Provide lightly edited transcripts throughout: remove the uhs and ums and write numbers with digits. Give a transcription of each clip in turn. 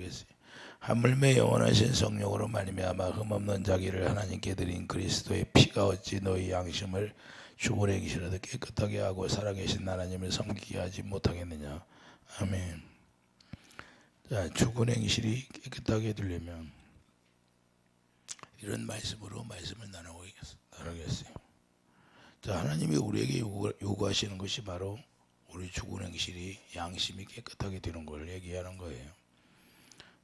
따르겠어요. 하물며 영원하신 성령으로 말미암아 흠없는 자기를 하나님께 드린 그리스도의 피가 어찌 너희 양심을 죽은 행실에도 깨끗하게 하고 살아계신 하나님을 섬기게 하지 못하겠느냐. 아멘. 자, 죽은 행실이 깨끗하게 되려면 이런 말씀으로 말씀을 나누겠어요. 자, 하나님이 우리에게 요구하시는 것이 바로 우리 죽은 행실이 양심이 깨끗하게 되는 걸 얘기하는 거예요.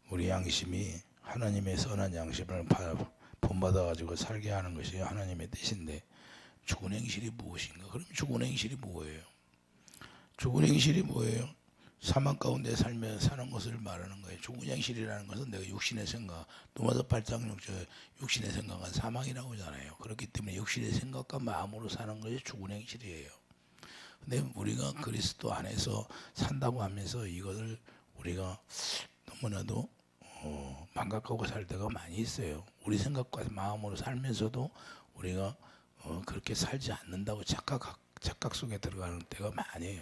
우리 양심이 하나님의 선한 양심을 본받아 가지고 살게 하는 것이 하나님의 뜻인데, 죽은 행실이 무엇인가? 그럼 죽은 행실이 뭐예요? 죽은 행실이 뭐예요? 사망 가운데 살며 사는 것을 말하는 거예요. 죽은 행실이라는 것은 내가 육신의 생각, 로마서 8장 6절 육신의 생각은 사망이라고 하잖아요. 그렇기 때문에 육신의 생각과 마음으로 사는 것이 죽은 행실이에요. 근데 우리가 그리스도 안에서 산다고 하면서 이것을 우리가 너무나도 망각하고 살 때가 많이 있어요. 우리 생각과 마음으로 살면서도 우리가 그렇게 살지 않는다고 착각 속에 들어가는 때가 많아요.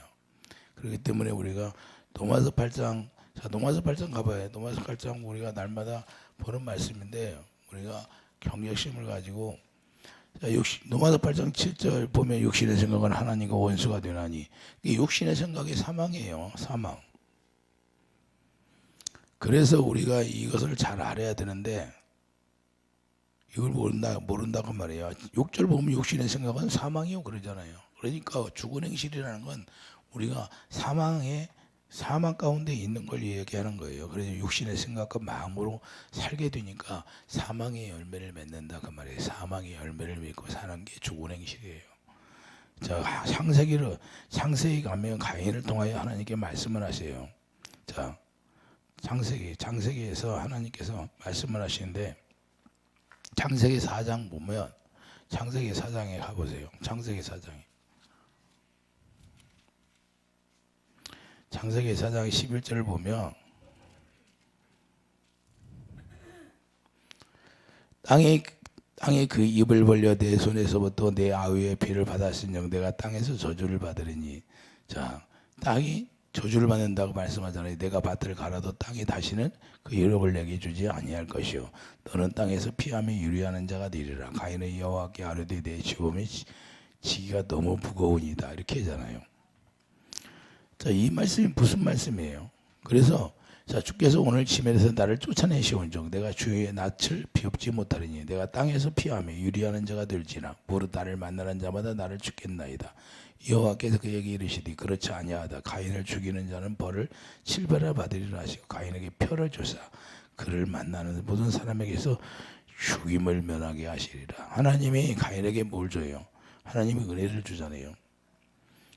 그렇기 때문에 우리가 로마서 8장, 자, 로마서 8장 가봐요. 로마서 8장 우리가 날마다 보는 말씀인데, 우리가 경각심을 가지고, 자, 로마서 8장 7절 보면 육신의 생각은 하나님과 원수가 되나니, 이 육신의 생각이 사망이에요. 사망. 그래서 우리가 이것을 잘 알아야 되는데, 이걸 모른다고 말이에요. 6절 보면 육신의 생각은 사망이요 그러잖아요. 그러니까 죽은 행실이라는 건 우리가 사망 가운데 있는 걸 얘기하는 거예요. 그래서 육신의 생각과 마음으로 살게 되니까 사망의 열매를 맺는다 그 말이에요. 사망의 열매를 맺고 사는 게 죽은 행실이에요. 자, 창세기 가면 가인을 통하여 하나님께 말씀을 하세요. 자, 창세기에서 하나님께서 말씀을 하시는데, 창세기 4장 보면, 창세기 4장에 가보세요. 창세기 4장 11절을 보면, 땅에 그 입을 벌려 내 손에서부터 내 아우의 피를 받았은즉 내가 땅에서 저주를 받으리니. 자, 땅이 저주를 받는다고 말씀하잖아요. 내가 밭을 갈아도 땅이 다시는 그 유력을 내게 주지 아니할 것이요, 너는 땅에서 피하며 유리하는 자가 되리라. 가인은 여호와께 아뢰되 내 죽음이 지기가 너무 무거우니다. 이렇게 하잖아요. 자, 이 말씀이 무슨 말씀이에요? 그래서 자, 주께서 오늘 지면에서 나를 쫓아내시온즉 내가 주의 낯을 비옵지 못하리니 내가 땅에서 피하며 유리하는 자가 될지나 무릇 나를 만나는 자마다 나를 죽겠나이다. 여호와께서 그에게 이르시되 그렇지 아니하다. 가인을 죽이는 자는 벌을 7배나 받으리라 하시고 가인에게 표를 주사 그를 만나는 모든 사람에게서 죽임을 면하게 하시리라. 하나님이 가인에게 뭘 줘요? 하나님이 은혜를 주잖아요.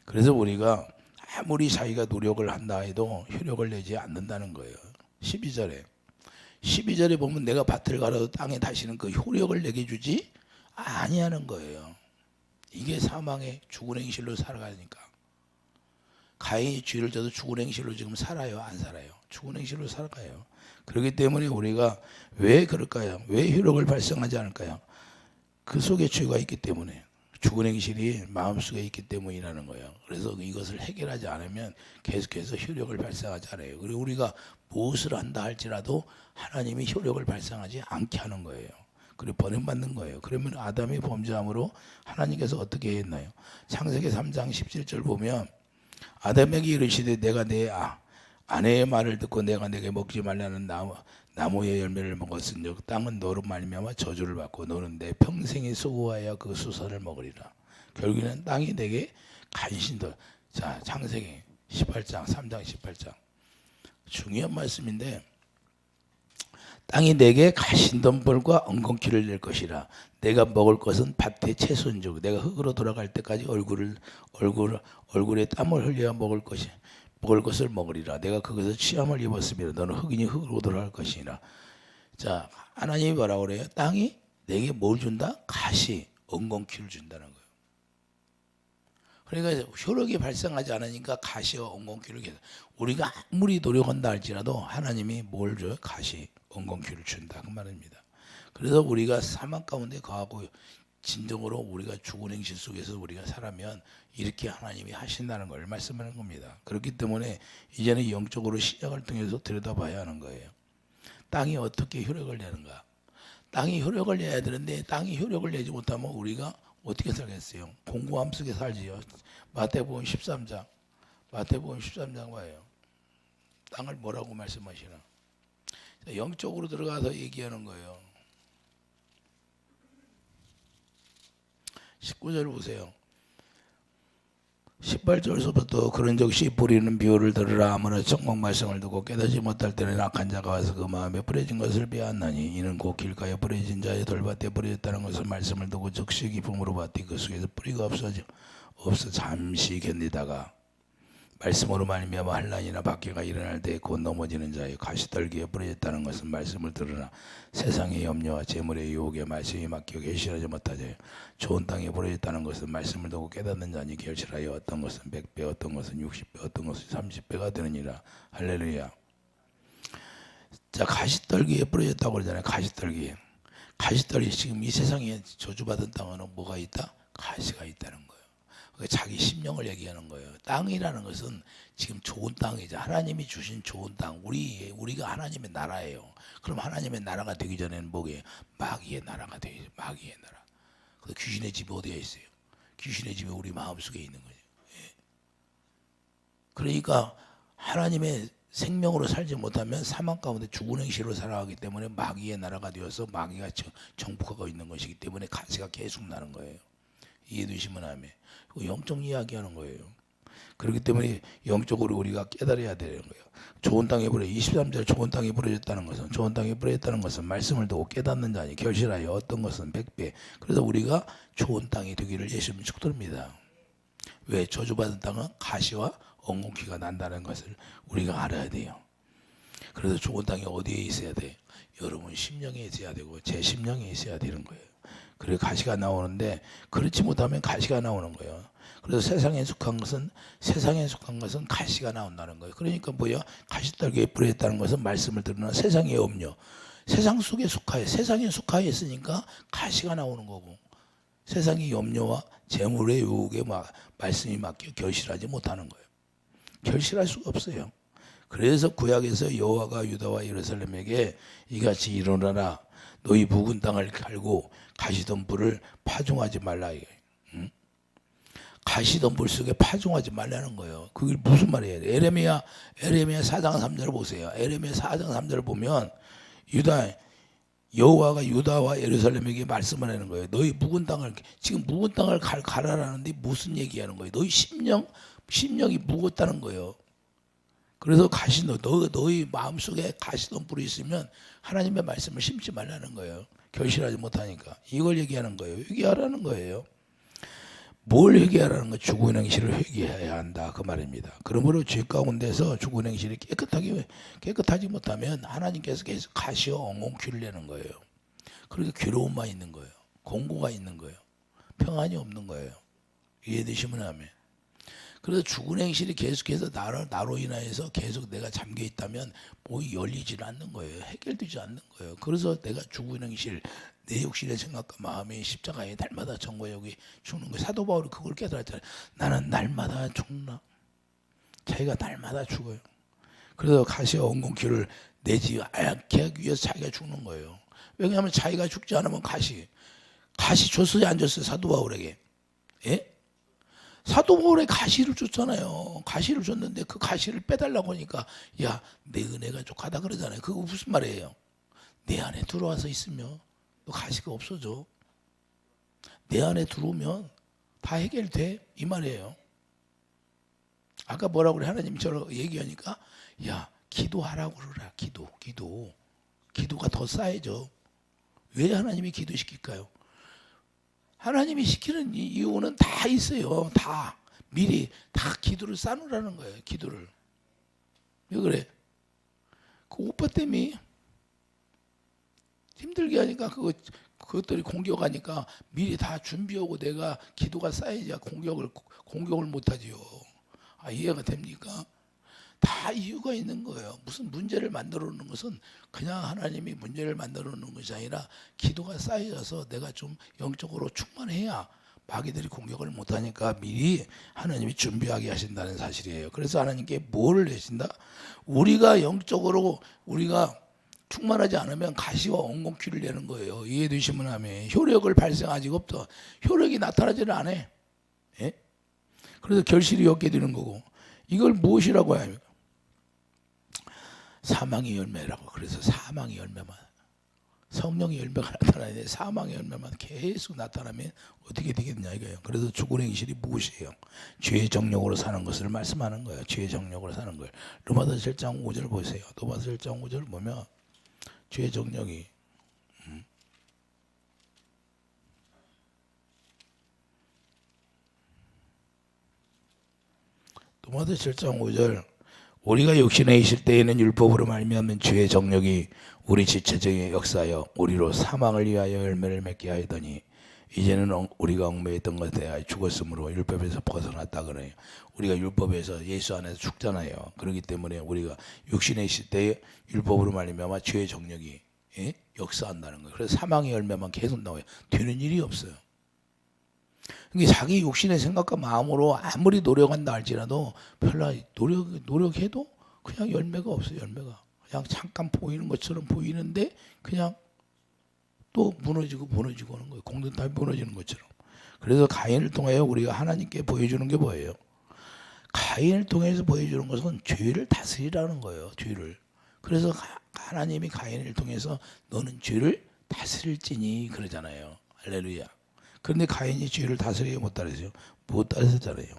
그래서 우리가 아무리 자기가 노력을 한다 해도 효력을 내지 않는다는 거예요. 12절에 보면 내가 밭을 갈아도 땅에 다시는 그 효력을 내게 주지 아니하는 거예요. 이게 사망의 죽은 행실로 살아가니까. 가인이 죄를 져도 죽은 행실로 지금 살아요? 안 살아요? 죽은 행실로 살아가요. 그렇기 때문에 우리가 왜 그럴까요? 왜 효력을 발생하지 않을까요? 그 속에 죄가 있기 때문에, 죽은 행실이 마음속에 있기 때문이라는 거예요. 그래서 이것을 해결하지 않으면 계속해서 효력을 발생하지 않아요. 그리고 우리가 무엇을 한다 할지라도 하나님이 효력을 발생하지 않게 하는 거예요. 그리고 버림받는 거예요. 그러면 아담이 범죄함으로 하나님께서 어떻게 했나요? 창세기 3장 17절 보면 아담에게 이르시되 내가 내 아내의 말을 듣고 내가 내게 먹지 말라는 나무의 열매를 먹었은즉 땅은 너로 말미암아 저주를 받고 너는 내 평생에 수고하여 그 수선을 먹으리라. 결국에는 땅이 내게 간신도. 자, 창세기 18장 3장 18장 중요한 말씀인데, 땅이 내게 가신덤불과 엉겅퀴를 낼 것이라. 내가 먹을 것은 밭의 채소인즉 내가 흙으로 돌아갈 때까지 얼굴에 땀을 흘려 먹을 것을 먹으리라. 내가 그것을 취함을 입었으며 너는 흙이니 흙으로 돌아갈 것이니라. 자, 하나님이 뭐라고 그래요? 땅이 내게 뭘 준다? 가시, 엉겅퀴를 준다는 거예요. 그러니까 효력이 발생하지 않으니까 가시와 엉겅퀴를 계속, 우리가 아무리 노력한다 할지라도 하나님이 뭘 줘요? 가시, 엉겅퀴를 준다 그 말입니다. 그래서 우리가 사망 가운데 거하고 진정으로 우리가 죽은 행실 속에서 우리가 살아면 이렇게 하나님이 하신다는 걸 말씀하는 겁니다. 그렇기 때문에 이제는 영적으로 시작을 통해서 들여다봐야 하는 거예요. 땅이 어떻게 효력을 내는가? 땅이 효력을 내야 되는데 땅이 효력을 내지 못하면 우리가 어떻게 살겠어요? 공고함 속에 살지요. 마태복음 13장. 마태복음 13장 봐요. 땅을 뭐라고 말씀하시나? 영적으로 들어가서 얘기하는 거예요. 19절 보세요. 18절서부터 그런 적시 뿌리는 비유를 들으라. 아무나 정복 말씀을 듣고 깨닫지 못할 때는 악한 자가 와서 그 마음에 뿌려진 것을 빼앗나니 이는 곧 길가에 뿌려진 자의 돌밭에 뿌려졌다는 것을 말씀을 듣고 즉시 기쁨으로 받되 그 속에서 뿌리가 없어 잠시 견디다가 말씀으로 말미암아 환난이나 박해가 일어날 때 곧 넘어지는 자의 가시떨기에 뿌려졌다는 것은 말씀을 들으나 세상의 염려와 재물의 유혹에 말씀이 맡겨 결실하지 못하자요. 좋은 땅에 뿌려졌다는 것은 말씀을 듣고 깨닫는 자니 결실하여 어떤 것은 100배, 어떤 것은 60배, 어떤 것은 30배가 되느니라. 할렐루야. 자, 가시떨기에 뿌려졌다고 그러잖아요. 가시떨기. 가시떨기. 지금 이 세상에 저주받은 땅에는 뭐가 있다? 가시가 있다는 거예요. 자기 심령을 얘기하는 거예요. 땅이라는 것은 지금 좋은 땅이죠. 하나님이 주신 좋은 땅. 우리가 하나님의 나라예요. 그럼 하나님의 나라가 되기 전에는 뭐게? 마귀의 나라가 되죠. 마귀의 나라. 그 귀신의 집이 어디에 있어요? 귀신의 집이 우리 마음속에 있는 거죠. 예. 그러니까 하나님의 생명으로 살지 못하면 사망 가운데 죽은 행실로 살아가기 때문에 마귀의 나라가 되어서 마귀가 정복하고 있는 것이기 때문에 가시가 계속 나는 거예요. 이해되시면 아멘. 영적 이야기하는 거예요. 그렇기 때문에 영적으로 우리가 깨달아야 되는 거예요. 좋은 땅에 23절 좋은 땅에 뿌려졌다는 것은 말씀을 듣고 깨닫는 자니 결실하여 어떤 것은 100배. 그래서 우리가 좋은 땅이 되기를 예수님 축도합니다. 왜? 저주받은 땅은 가시와 엉겅퀴가 난다는 것을 우리가 알아야 돼요. 그래서 좋은 땅이 어디에 있어야 돼? 여러분 심령에 있어야 되고 제 심령에 있어야 되는 거예요. 그래 가시가 나오는데 그렇지 못하면 가시가 나오는 거예요. 그래서 세상에 속한 것은 가시가 나온다는 거예요. 그러니까 뭐야? 가시떨기에 뿌려졌다는 것은 말씀을 들으나 세상의 염려, 세상 속에 속하여 세상에 속하여 있으니까 가시가 나오는 거고 세상의 염려와 재물의 유혹에 말씀이 맡겨 결실하지 못하는 거예요. 결실할 수가 없어요. 그래서 구약에서 여호와가 유다와 예루살렘에게 이같이 일어나라. 너희 묵은 땅을 갈고 가시덤불을 파종하지 말라. 가시덤불 속에 파종하지 말라는 거예요. 그게 무슨 말이에요? 에레미야 4장 3절 보세요. 에레미야 4장 3절 보면 여호와가 유다와 예루살렘에게 말씀을 하는 거예요. 너희 묵은 땅을 지금 묵은 땅을 가라라는데 무슨 얘기하는 거예요? 너희 심령이 묵었다는 거예요. 그래서 너희 마음속에 가시덤불이 있으면 하나님의 말씀을 심지 말라는 거예요. 결실하지 못하니까. 이걸 얘기하는 거예요. 회개하라는 거예요. 뭘 회개하라는 거예요? 죽은 행실을 회개해야 한다. 그 말입니다. 그러므로 죄 가운데서 죽은 행실이 깨끗하지 못하면 하나님께서 계속 가시와 엉겅퀴를 내는 거예요. 그러니까 괴로움만 있는 거예요. 공고가 있는 거예요. 평안이 없는 거예요. 이해되시면 아멘. 그래서 죽은 행실이 계속해서 나로 인하여서 계속 내가 잠겨 있다면 뭐이 열리질 않는 거예요. 해결되지 않는 거예요. 그래서 내가 죽은 행실, 내 육신의 생각과 마음이 십자가에 날마다 정과 여기 죽는 거예요. 사도 바울이 그걸 깨달았잖아요. 나는 날마다 죽나? 자기가 날마다 죽어요. 그래서 가시와 엉겅퀴를 내지 않게 하기 위해서 자기가 죽는 거예요. 왜냐하면 자기가 죽지 않으면 가시 줬어요, 안 줬어요? 사도 바울에게. 예? 사도 바울의 가시를 줬잖아요. 가시를 줬는데 그 가시를 빼달라고 하니까 야, 내 은혜가 족하다 그러잖아요. 그거 무슨 말이에요? 내 안에 들어와서 있으면 너 가시가 없어져. 내 안에 들어오면 다 해결돼. 이 말이에요. 아까 뭐라고 그래? 하나님이 저를 얘기하니까 야, 기도하라고 그러라. 기도가 더 쌓여져. 왜 하나님이 기도시킬까요? 하나님이 시키는 이유는 다 있어요. 다 미리 다 기도를 쌓으라는 거예요. 기도를. 왜 그래? 그 오빠 때문에 힘들게 하니까 그것들이 공격하니까 미리 다 준비하고 내가 기도가 쌓여야 공격을 못하지요. 아, 이해가 됩니까? 다 이유가 있는 거예요. 무슨 문제를 만들어 놓는 것은 그냥 하나님이 문제를 만들어 놓는 것이 아니라 기도가 쌓여서 내가 좀 영적으로 충만해야 마귀들이 공격을 못하니까 미리 하나님이 준비하게 하신다는 사실이에요. 그래서 하나님께 뭐를 하신다? 우리가 영적으로 우리가 충만하지 않으면 가시와 엉겅퀴를 내는 거예요. 이해되시면 하면 효력을 발생하지가 없어. 효력이 나타나지는 않아. 예? 그래서 결실이 없게 되는 거고, 이걸 무엇이라고 해야 합니까? 사망의 열매라고. 그래서 사망의 열매만, 성령의 열매가 나타나는데 사망의 열매만 계속 나타나면 어떻게 되겠냐 이거예요. 그래서 죽은 행실이 무엇이에요? 죄의 정욕으로 사는 것을 말씀하는 거예요. 죄의 정욕으로 사는 걸. 로마서 7장 5절 보세요. 로마서 7장 5절 보면 죄의 정욕이 로마서 7장 5절, 우리가 육신에 있을 때에는 율법으로 말미암은 죄의 정욕이 우리 지체적인 역사여 우리로 사망을 위하여 열매를 맺게 하였더니 이제는 우리가 얽매였던 것에 대하여 죽었으므로 율법에서 벗어났다 그래요. 우리가 율법에서 예수 안에서 죽잖아요. 그렇기 때문에 우리가 육신에 있을 때 율법으로 말미암아 죄의 정욕이 역사한다는 거예요. 그래서 사망의 열매만 계속 나와요. 되는 일이 없어요. 그러니까 자기 육신의 생각과 마음으로 아무리 노력한다 할지라도 별로 노력해도 그냥 열매가 없어요. 열매가 그냥 잠깐 보이는 것처럼 보이는데 그냥 또 무너지고 하는 거예요. 공든탑이 무너지는 것처럼. 그래서 가인을 통하여 우리가 하나님께 보여주는 게 뭐예요? 가인을 통해서 보여주는 것은 죄를 다스리라는 거예요. 죄를. 그래서 하나님이 가인을 통해서 너는 죄를 다스릴지니 그러잖아요. 할렐루야. 그런데 가인이 죄를 다스리지 못하죠. 못 다스렸잖아요.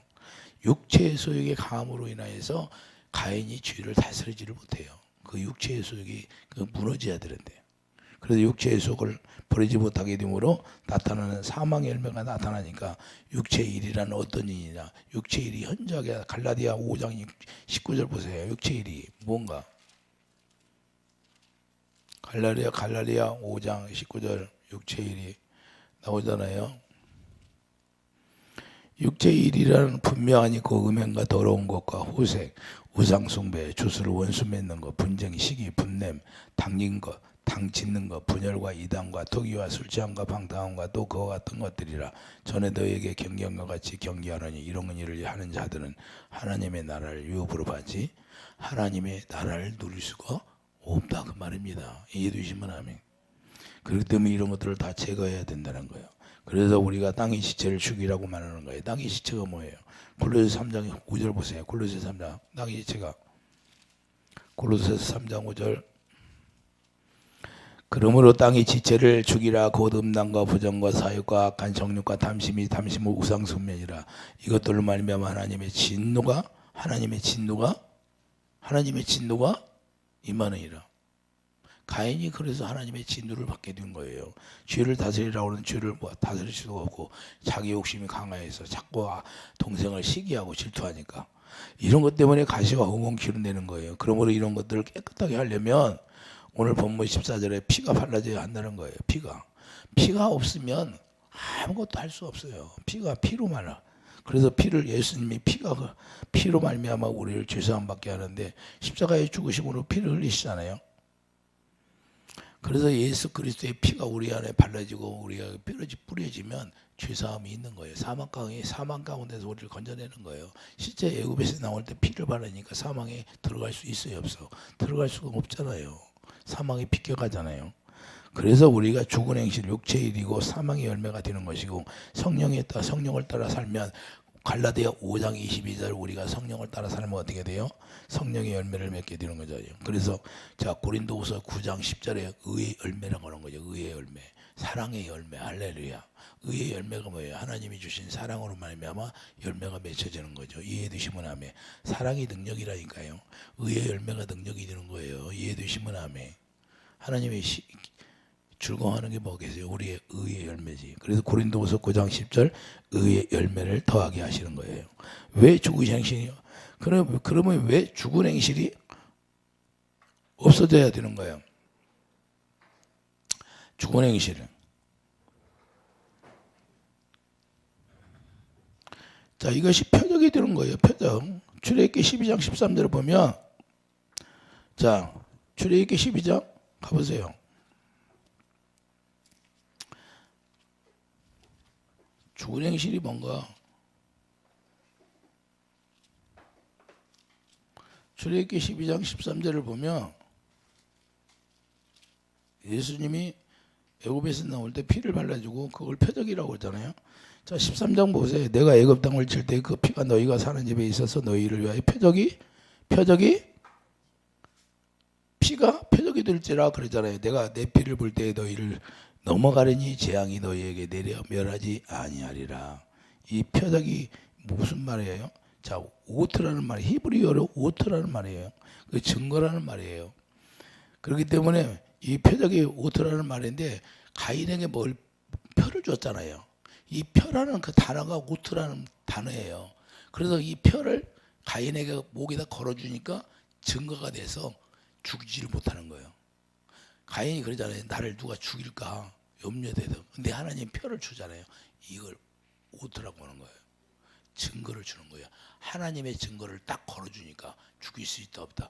육체의 소욕의 강함으로 인하여서 가인이 죄를 다스리지를 못해요. 그 육체의 소욕이 무너져야 되는데. 그래서 육체의 속을 버리지 못하게 되므로 나타나는 사망의 열매가 나타나니까 육체의 일이라는 어떤 일이냐. 육체의 일이 현저하게 갈라디아 5장 19절 보세요. 육체의 일이 뭔가. 갈라디아 5장 19절 육체의 일이 나오잖아요. 육체의 일이라는 분명하니 그 음행과 더러운 것과 호색, 우상숭배, 주술을 원수 맺는 것, 분쟁, 시기, 분냄, 당긴 것, 당 짓는 것, 분열과 이단과 토기와 술 취함과 방탕함과 또 그와 같은 것들이라. 전에 너에게 경계함과 같이 경계하노니 이런 일을 하는 자들은 하나님의 나라를 유업으로 받지 하나님의 나라를 누릴 수가 없다 그 말입니다. 이해되시면 아멘. 그렇기 때문에 이런 것들을 다 제거해야 된다는 거예요. 그래서 우리가 땅의 시체를 죽이라고 말하는 거예요. 땅의 시체가 뭐예요? 골로새 3장 5절 보세요. 골로새 3장 땅의 시체가 골로새 3장 5절, 그러므로 땅의 지체를 죽이라. 곧 음란과 부정과 사욕과 악한 정욕과 탐심이 탐심은 우상숭배니라. 이것들로 말미암아 하나님의 진노가 임하느니라. 가인이 그래서 하나님의 진노를 받게 된 거예요. 죄를 다스리라고 하는 죄를 다스릴 수가 없고 자기 욕심이 강화해서 자꾸 동생을 시기하고 질투하니까 이런 것 때문에 가시와 엉겅퀴를 내는 거예요. 그러므로 이런 것들을 깨끗하게 하려면 오늘 본문 14절에 피가 발라져야 한다는 거예요. 피가 없으면 아무것도 할 수 없어요. 피로 말라. 그래서 예수님이 피로 말미암아 우리를 죄사함 받게 하는데 십자가에 죽으심으로 피를 흘리시잖아요. 그래서 예수 그리스도의 피가 우리 안에 발라지고 우리가 뿌려지면 죄사함이 있는 거예요. 사망 가운데서 우리를 건져내는 거예요. 실제 애굽에서 나올 때 피를 바르니까 사망에 들어갈 수 있어요, 없어? 들어갈 수가 없잖아요. 사망에 비껴가잖아요. 그래서 우리가 죽은 행실 육체의 일이고 사망의 열매가 되는 것이고 성령을 따라 살면 갈라디아 5장 22절 우리가 성령을 따라 살면 어떻게 돼요? 성령의 열매를 맺게 되는 거죠. 그래서 자 고린도후서 9장 10절에 의의 열매라고 하는 거죠. 의의 열매, 사랑의 열매, 할렐루야. 의의 열매가 뭐예요? 하나님이 주신 사랑으로 말미암아 열매가 맺혀지는 거죠. 이해되시면 아멘. 사랑이 능력이라니까요. 의의 열매가 능력이 되는 거예요. 이해되시면 아멘. 하나님의 즐거워하는 게 뭐겠어요? 우리의 의의 열매지. 그래서 고린도후서 9장 10절 의의 열매를 더하게 하시는 거예요. 왜 죽은 행실이요? 그러면 왜 죽은 행실이 없어져야 되는 거예요? 죽은 행실은. 자, 이것이 표적이 되는 거예요. 표적. 출애굽기 12장 13절을 보면 자, 출애굽기 12장 가보세요. 죽은 행실이 뭔가? 출애굽기 12장 13절을 보면 예수님이 애굽에서 나올 때 피를 발라주고 그걸 표적이라고 그러잖아요. 자 13장 보세요. 내가 애굽 땅을 칠 때 그 피가 너희가 사는 집에 있어서 너희를 위하여 표적이 피가 표적이 될지라 그러잖아요. 내가 내 피를 볼 때 너희를 넘어가려니 재앙이 너희에게 내려 멸하지 아니하리라. 이 표적이 무슨 말이에요? 자 오트라는 말이 히브리어로 오트라는 말이에요. 그 증거라는 말이에요. 그렇기 때문에 이 표적이 오트라는 말인데 가인에게 뭘 표를 줬잖아요. 이 표라는 그 단어가 오트라는 단어예요. 그래서 이 표를 가인에게 목에다 걸어주니까 증거가 돼서 죽이지를 못하는 거예요. 가인이 그러잖아요. 나를 누가 죽일까 염려돼서. 근데 하나님 표를 주잖아요. 이걸 오트라고 하는 거예요. 증거를 주는 거예요. 하나님의 증거를 딱 걸어주니까 죽일 수 있다 없다?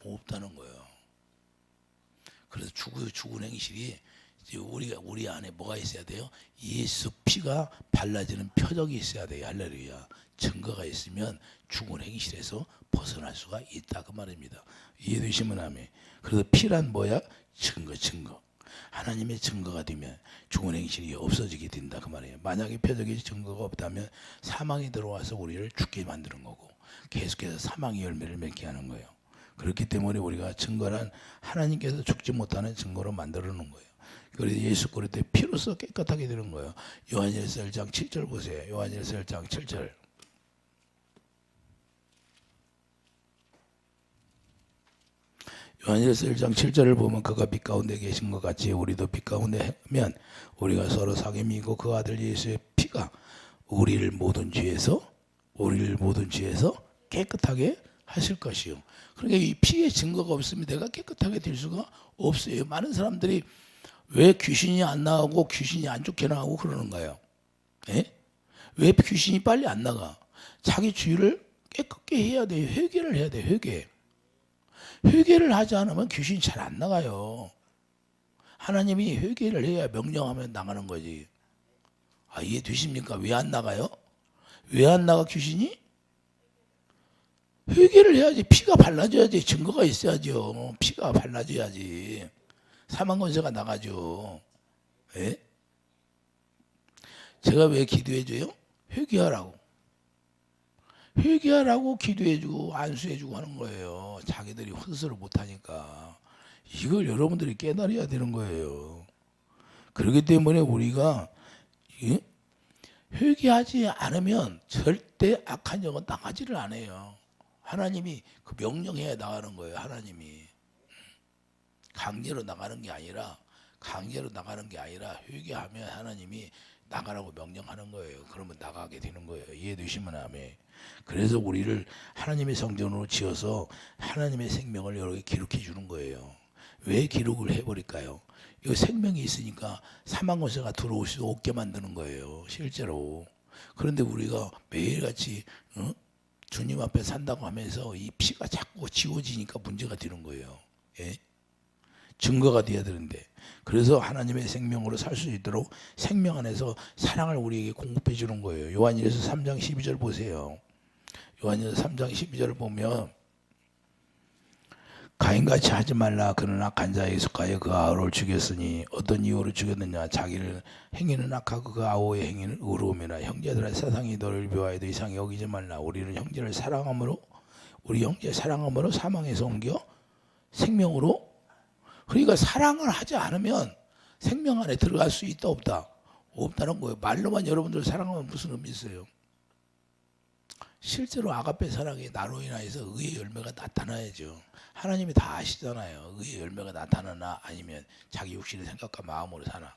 없다는 거예요. 그래서 죽은 행실이 우리 안에 뭐가 있어야 돼요? 예수 피가 발라지는 표적이 있어야 돼요. 할렐루야. 증거가 있으면 죽은 행실에서 벗어날 수가 있다 그 말입니다. 이해되시면 아멘. 그래서 피란 뭐야? 증거. 하나님의 증거가 되면 죽은 행실이 없어지게 된다 그 말이에요. 만약에 표적이 증거가 없다면 사망이 들어와서 우리를 죽게 만드는 거고 계속해서 사망의 열매를 맺게 하는 거예요. 그렇기 때문에 우리가 증거란 하나님께서 죽지 못하는 증거로 만들어 놓은 거예요. 그래서 예수 그리스도의 피로써 깨끗하게 되는 거예요. 요한일서 1장 7절 보세요. 요한일서 1장 7절. 요한일서 1장 7절을 보면 그가 빛 가운데 계신 것 같이 우리도 빛 가운데 하면 우리가 서로 사귐이고 그 아들 예수의 피가 우리를 모든 죄에서 깨끗하게 하실 것이요. 그러니까 이 피의 증거가 없으면 내가 깨끗하게 될 수가 없어요. 많은 사람들이 왜 귀신이 안 나가고 귀신이 안 쫓겨나가고 그러는 거예요. 예? 왜 귀신이 빨리 안 나가? 자기 주의를 깨끗게 해야 돼요. 회개를 해야 돼요. 회개를 하지 않으면 귀신이 잘 안 나가요. 하나님이 회개를 해야 명령하면 나가는 거지. 아, 이해되십니까? 왜 안 나가요? 왜 안 나가 귀신이? 회개를 해야지. 피가 발라져야지. 증거가 있어야죠. 피가 발라져야지. 사망 권세가 나가죠. 예? 제가 왜 기도해줘요? 회개하라고 기도해주고 안수해주고 하는 거예요. 자기들이 혼수를 못하니까. 이걸 여러분들이 깨달아야 되는 거예요. 그렇기 때문에 우리가 회개하지 않으면 절대 악한 영은 나가지를 않아요. 하나님이 그 명령해야 나가는 거예요. 하나님이 강제로 나가는 게 아니라 회개하면 하나님이 나가라고 명령하는 거예요. 그러면 나가게 되는 거예요. 이해되시면 아멘. 그래서 우리를 하나님의 성전으로 지어서 하나님의 생명을 여러 개 기록해 주는 거예요. 왜 기록을 해버릴까요? 이 생명이 있으니까 사망 권세가 들어올 수 없게 만드는 거예요. 실제로. 그런데 우리가 매일같이 주님 앞에 산다고 하면서 이 피가 자꾸 지워지니까 문제가 되는 거예요. 예? 증거가 돼야 되는데. 그래서 하나님의 생명으로 살 수 있도록 생명 안에서 사랑을 우리에게 공급해 주는 거예요. 요한일서 3장 12절 보세요. 요한일서 3장 12절을 보면 가인같이 하지 말라. 그는 악한 자에 속하여 그 아우를 죽였으니 어떤 이유로 죽였느냐. 자기를 행위는 악하고 그 아우의 행위는 의로움이라. 형제들아 세상이 너를 미워하여도 이상히 여기지 말라. 우리는 형제를 사랑함으로 사망에서 옮겨 생명으로. 그러니까 사랑을 하지 않으면 생명 안에 들어갈 수 있다 없다? 없다는 거예요. 말로만 여러분들 사랑하면 무슨 의미 있어요? 실제로 아가페 사랑이 나로 인하여서 의의 열매가 나타나야죠. 하나님이 다 아시잖아요. 의의 열매가 나타나나 아니면 자기 육신의 생각과 마음으로 사나.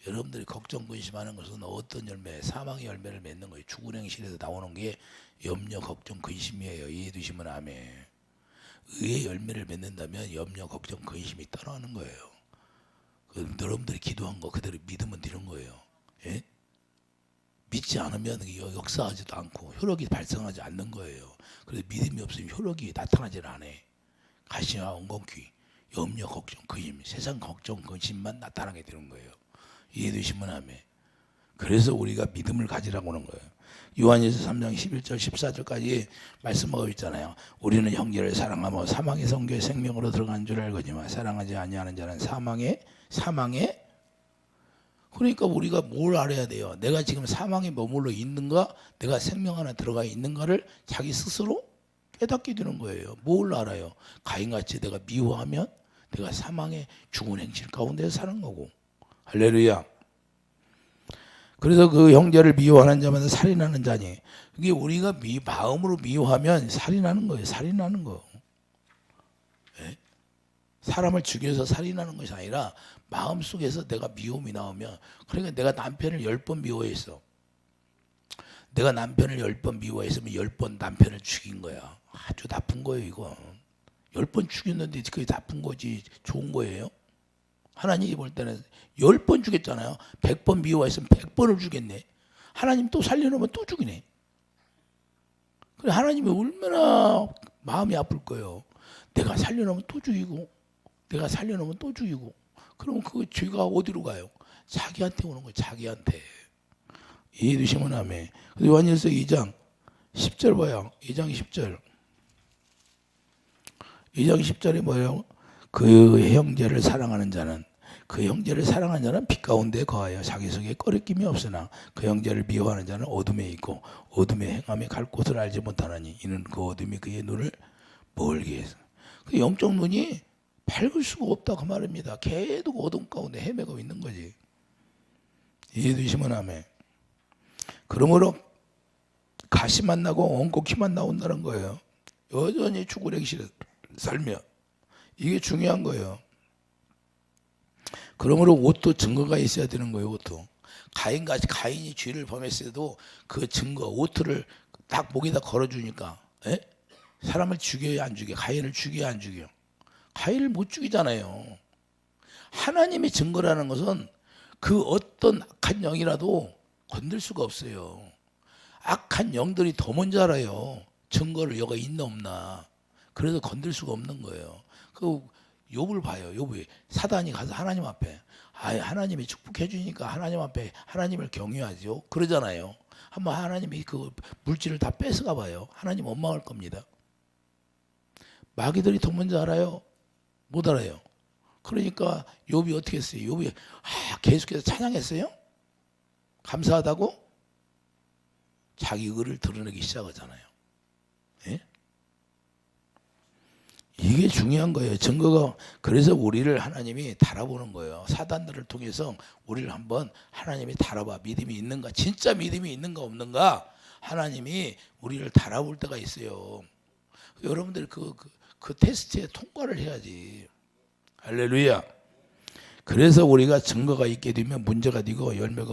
여러분들이 걱정 근심하는 것은 어떤 열매? 사망의 열매를 맺는 거예요. 죽은 행실에서 나오는 게 염려, 걱정, 근심이에요. 이해되시면 아멘. 의의 열매를 맺는다면 염려, 걱정, 근심이 떠나는 거예요. 여러분들이 기도한 거 그대로 믿으면 되는 거예요. 예? 믿지 않으면 역사하지도 않고 효력이 발생하지 않는 거예요. 그래서 믿음이 없으면 효력이 나타나질 않아. 가시와 엉겅퀴, 염려, 걱정, 근심, 세상 걱정, 근심만 나타나게 되는 거예요. 이해되시면 아멘. 그래서 우리가 믿음을 가지라고 하는 거예요. 요한일서 3장 11절 14절까지 말씀하고 있잖아요. 우리는 형제를 사랑하며 사망의 성교의 생명으로 들어간 줄 알거니와 사랑하지 아니하는 자는 사망에 그러니까 우리가 뭘 알아야 돼요? 내가 지금 사망에 머물러 있는가, 내가 생명 안에 들어가 있는가를 자기 스스로 깨닫게 되는 거예요. 뭘 알아요? 가인같이 내가 미워하면 내가 사망의 죽은 행실 가운데서 사는 거고. 할렐루야. 그래서 그 형제를 미워하는 자마다 살인하는 자니, 그게 우리가 마음으로 미워하면 살인하는 거예요. 살인하는 거. 네? 사람을 죽여서 살인하는 것이 아니라 마음속에서 내가 미움이 나오면, 그러니까 내가 남편을 10번 미워했어. 내가 남편을 10번 미워했으면 10번 남편을 죽인 거야. 아주 나쁜 거예요, 이거. 10번 죽였는데 그게 나쁜 거지 좋은 거예요? 하나님이 볼 때는 10번 죽였잖아요. 100번 미워했으면 100번을 죽였네. 하나님 또 살려놓으면 또 죽이네. 그래, 하나님이 얼마나 마음이 아플 거예요. 내가 살려놓으면 또 죽이고, 내가 살려놓으면 또 죽이고. 그러면 그 죄가 어디로 가요? 자기한테 오는 거예요. 자기한테. 이해되시면 아멘. 요한일서 2장 10절 봐요. 2장 10절. 2장 10절에 뭐예요? 그 형제를 사랑하는 자는, 그 형제를 사랑하는 자는 빛 가운데 거하여 자기 속에 꺼리낌이 없으나 그 형제를 미워하는 자는 어둠에 있고 어둠에 행함에 갈 곳을 알지 못하나니 이는 그 어둠이 그의 눈을 멀게 해서. 그 영적 눈이 밝을 수가 없다 그 말입니다. 계속 어둠 가운데 헤매고 있는 거지. 이해되시면 아멘. 그러므로 가시만 나고 엉겅퀴만 나온다는 거예요. 여전히 죽을 행실에 살며. 이게 중요한 거예요. 그러므로 옷도 증거가 있어야 되는 거예요. 옷도. 가인이 죄를 범했어도 그 증거 옷을 딱 목에다 걸어주니까, 에? 사람을 죽여야 안 죽여? 가인을 죽여야 안 죽여? 가인을 못 죽이잖아요. 하나님의 증거라는 것은 그 어떤 악한 영이라도 건들 수가 없어요. 악한 영들이 더 먼저 알아요. 증거를 여가 있나 없나. 그래서 건들 수가 없는 거예요. 그 욥을 봐요. 욥이 사단이 가서 하나님 앞에, 하나님이 축복해 주니까 하나님 앞에 하나님을 경외하죠. 그러잖아요. 한번 하나님이 그 물질을 다 뺏어가 봐요. 하나님 원망할 겁니다. 마귀들이 더 먼저 알아요? 못 알아요. 그러니까 욥이 어떻게 했어요? 욥이 계속해서 찬양했어요? 감사하다고? 자기 의를 드러내기 시작하잖아요. 예? 이게 중요한 거예요. 증거가. 그래서 우리를 하나님이 달아보는 거예요. 사단들을 통해서 우리를 한번 하나님이 달아봐. 믿음이 있는가? 진짜 믿음이 있는가 없는가? 하나님이 우리를 달아볼 때가 있어요. 여러분들 그 테스트에 통과를 해야지. 할렐루야. 그래서 우리가 증거가 있게 되면 문제가 되고 열매가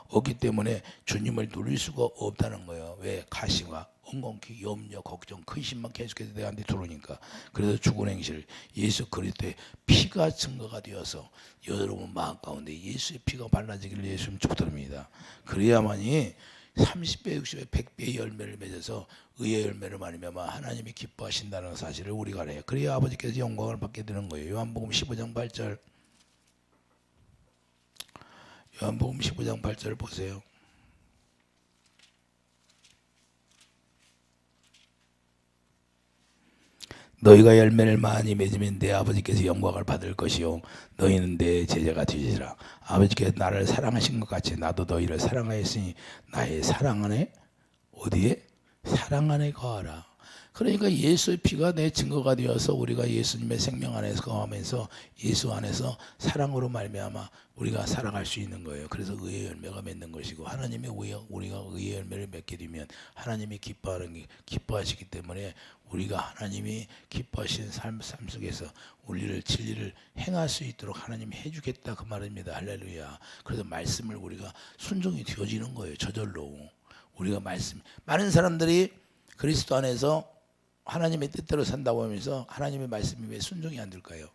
없기 때문에 주님을 누릴 수가 없다는 거예요. 왜? 가시와 엉겅퀴, 염려, 걱정, 근심만 계속해서 내한테 들어오니까. 그래서 죽은 행실, 예수 그리스도의 피가 증거가 되어서 여러분 마음 가운데 예수의 피가 발라지기를 예수님 축복드립니다. 그래야만이 30배, 60배, 100배의 열매를 맺어서 의의 열매를 많으면 하나님이 기뻐하신다는 사실을 우리가 알아요. 그래야 아버지께서 영광을 받게 되는 거예요. 요한복음 15장 8절. 요한복음 15장 8절 보세요. 너희가 열매를 많이 맺으면 내 아버지께서 영광을 받을 것이요 너희는 내 제자가 되리라. 아버지께서 나를 사랑하신 것 같이 나도 너희를 사랑하였으니 나의 사랑 안에, 어디에? 사랑 안에 거하라. 그러니까 예수의 피가 내 증거가 되어서 우리가 예수님의 생명 안에서 거하면서 예수 안에서 사랑으로 말미암아 우리가 살아갈 수 있는 거예요. 그래서 의의 열매가 맺는 것이고, 하나님의 우리가 의의 열매를 맺게 되면 하나님이 기뻐하시기 때문에 우리가 하나님이 기뻐하시는 삶 속에서 우리를 진리를 행할 수 있도록 하나님이 해주겠다 그 말입니다. 할렐루야. 그래서 말씀을 우리가 순종이 되어지는 거예요. 저절로 우리가 말씀. 많은 사람들이 그리스도 안에서 하나님의 뜻대로 산다고 하면서 하나님의 말씀이 왜 순종이 안 될까요?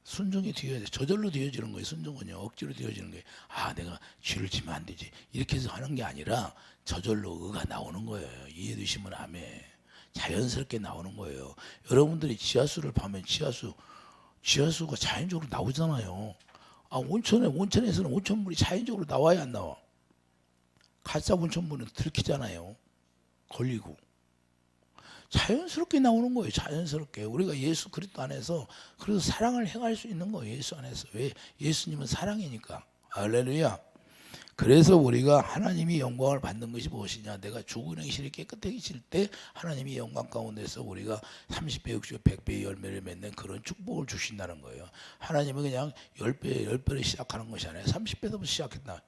순종이 되어야, 저절로 되어지는 거예요. 순종은요, 억지로 되어지는 거예요. 내가 죄를 지면 안 되지, 이렇게 해서 하는 게 아니라 저절로 의가 나오는 거예요. 이해되시면 아멘. 자연스럽게 나오는 거예요. 여러분들이 지하수를 파면 지하수가 자연적으로 나오잖아요. 온천에서는 온천물이 자연적으로 나와야 안 나와? 가짜 온천물은 들키잖아요. 걸리고. 자연스럽게 나오는 거예요. 자연스럽게. 우리가 예수 그리스도 안에서 그래서 사랑을 행할 수 있는 거예요. 예수 안에서. 왜? 예수님은 사랑이니까. 할렐루야. 그래서 우리가 하나님이 영광을 받는 것이 무엇이냐? 내가 죽은 행실이 깨끗해질 때 하나님이 영광 가운데서 우리가 30배, 60배, 100배의 열매를 맺는 그런 축복을 주신다는 거예요. 하나님은 그냥 10배, 10배를 시작하는 것이 아니라 30배부터 시작했다.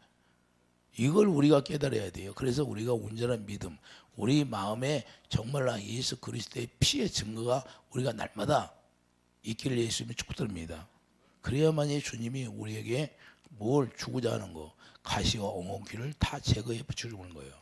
이걸 우리가 깨달아야 돼요. 그래서 우리가 온전한 믿음, 우리 마음에 정말로 예수 그리스도의 피의 증거가 우리가 날마다 있기를 예수님이 축복드립니다. 그래야만이 주님이 우리에게 뭘 주고자 하는 거, 가시와 엉겅퀴를 다 제거해 주는 거예요.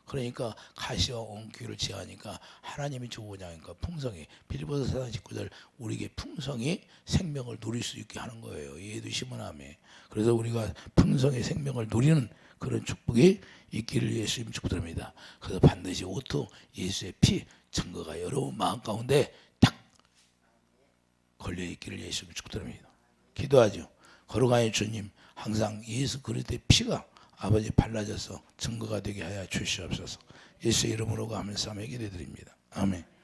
그러니까 가시와 엉겅퀴를 제하니까 하나님이 주고자 하니까 풍성히, 빌립보서 4장 19절 우리에게 풍성히 생명을 누릴 수 있게 하는 거예요. 얘도 시문함에. 그래서 우리가 풍성히 생명을 누리는 그런 축복이 있기를 예수님 축복드립니다. 그래서 반드시 오토 예수의 피 증거가 여러분 마음 가운데 딱 걸려 있기를 예수님 축복드립니다. 기도하죠. 거룩하신 주님, 항상 예수 그리스도의 피가 아버지 발라져서 증거가 되게 하여 주시옵소서. 예수의 이름으로 감사하며 기도드립니다. 아멘.